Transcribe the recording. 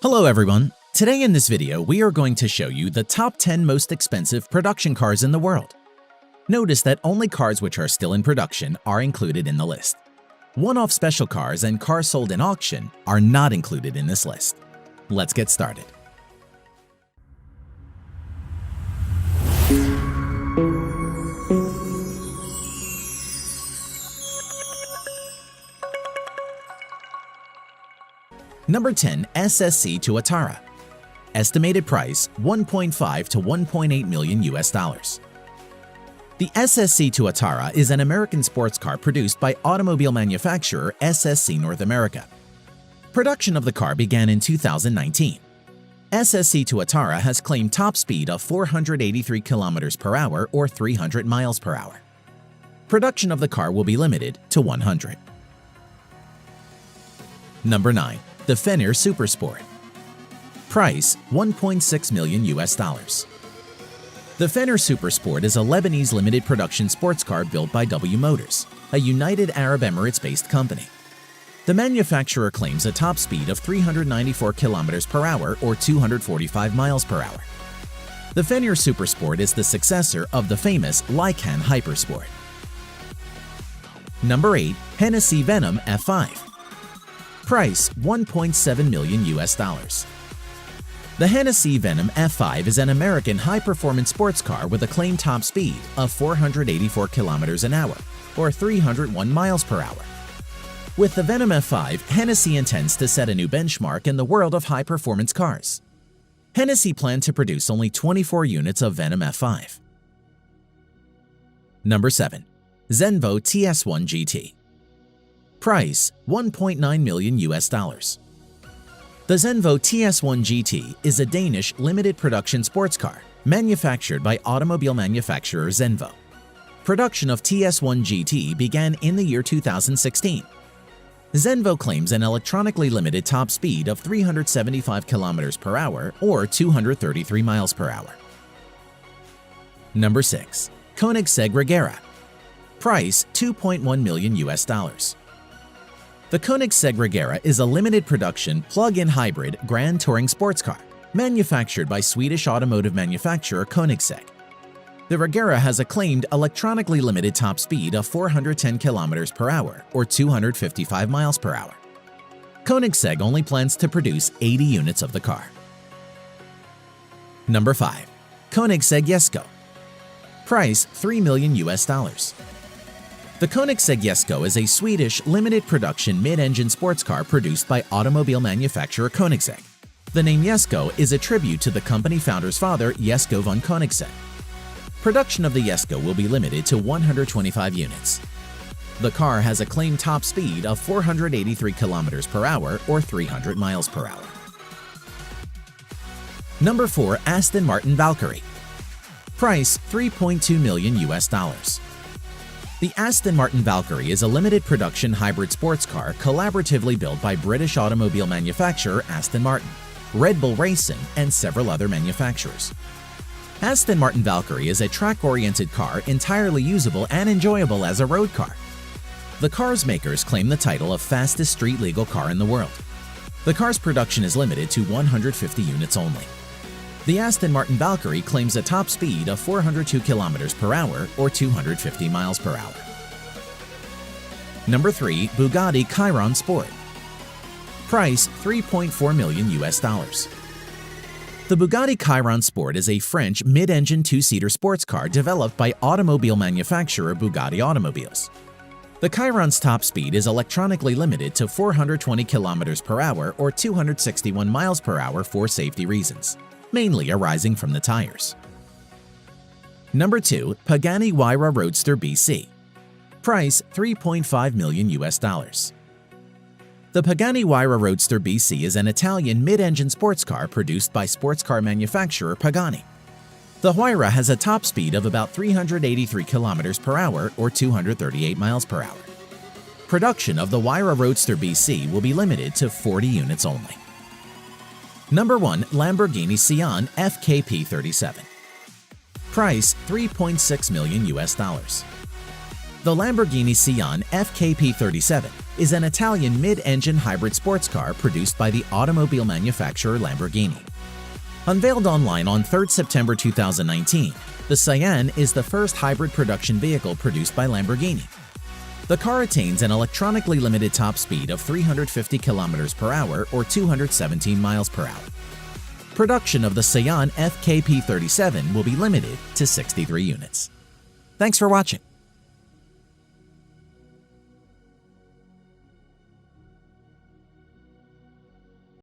Hello everyone! Today in this video, we are going to show you the top 10 most expensive production cars in the world. Notice that only cars which are still in production are included in the list. One-off special cars and cars sold in auction are not included in this list. Let's get started. Number 10. SSC Tuatara. Estimated price $1.5 to $1.8 million US. The SSC Tuatara is an American sports car produced by automobile manufacturer SSC North America. Production of the car began in 2019. SSC Tuatara has claimed top speed of 483 km per hour or 300 miles per hour. Production of the car will be limited to 100. Number 9. The Fenir Supersport. Price $1.6 million US. The Fenir Supersport is a Lebanese limited production sports car built by W Motors, a United Arab Emirates-based company. The manufacturer claims a top speed of 394 km per hour or 245 miles per hour. The Fenir Supersport is the successor of the famous Lykan Hypersport. Number 8. Hennessy Venom F5. Price $1.7 million US. The Hennessy Venom F5 is an American high-performance sports car with a claimed top speed of 484 km an hour or 301 miles per hour. With the Venom F5, Hennessy intends to set a new benchmark in the world of high-performance cars. Hennessy planned to produce only 24 units of Venom F5. Number 7. Zenvo TS1 GT. Price $1.9 million US. The Zenvo TS1 GT is a Danish limited production sports car manufactured by automobile manufacturer Zenvo. Production of TS1 GT began in the year 2016. Zenvo claims an electronically limited top speed of 375 km per hour or 233 miles per hour. Number 6. Koenigsegg Regera. Price $2.1 million US. The Koenigsegg Regera is a limited production plug-in hybrid grand touring sports car manufactured by Swedish automotive manufacturer Koenigsegg. The Regera has a claimed electronically limited top speed of 410 km per hour or 255 miles per hour. Koenigsegg only plans to produce 80 units of the car. Number 5. Koenigsegg Jesko. Price $3 million US. The Koenigsegg Jesko is a Swedish limited production mid-engine sports car produced by automobile manufacturer Koenigsegg. The name Jesko is a tribute to the company founder's father, Jesko von Koenigsegg. Production of the Jesko will be limited to 125 units. The car has a claimed top speed of 483 km per hour or 300 miles per hour. Number 4. Aston Martin Valkyrie. Price $3.2 million US. The Aston Martin Valkyrie is a limited production hybrid sports car collaboratively built by British automobile manufacturer Aston Martin, Red Bull Racing, and several other manufacturers. Aston Martin Valkyrie is a track-oriented car entirely usable and enjoyable as a road car. The car's makers claim the title of fastest street-legal car in the world. The car's production is limited to 150 units only. The Aston Martin Valkyrie claims a top speed of 402 km per hour or 250 miles per hour. Number 3. Bugatti Chiron Sport. Price $3.4 million US. The Bugatti Chiron Sport is a French mid-engine two-seater sports car developed by automobile manufacturer Bugatti Automobiles. The Chiron's top speed is electronically limited to 420 km per hour or 261 miles per hour for safety reasons, mainly arising from the tires. Number 2. Pagani Huayra Roadster BC. Price $3.5 million US. The Pagani Huayra Roadster BC is an Italian mid-engine sports car produced by sports car manufacturer Pagani. The Huayra has a top speed of about 383 km per hour or 238 miles per hour. Production of the Huayra Roadster BC will be limited to 40 units only. Number 1. Lamborghini Sián FKP37. Price $3.6 million US. The Lamborghini Sián FKP37 is an Italian mid-engine hybrid sports car produced by the automobile manufacturer Lamborghini. Unveiled online on 3 September 2019, the Cayenne is the first hybrid production vehicle produced by Lamborghini. The car attains an electronically limited top speed of 350 km per hour or 217 miles per hour. Production of the Cayenne FKP37 will be limited to 63 units. Thanks for watching.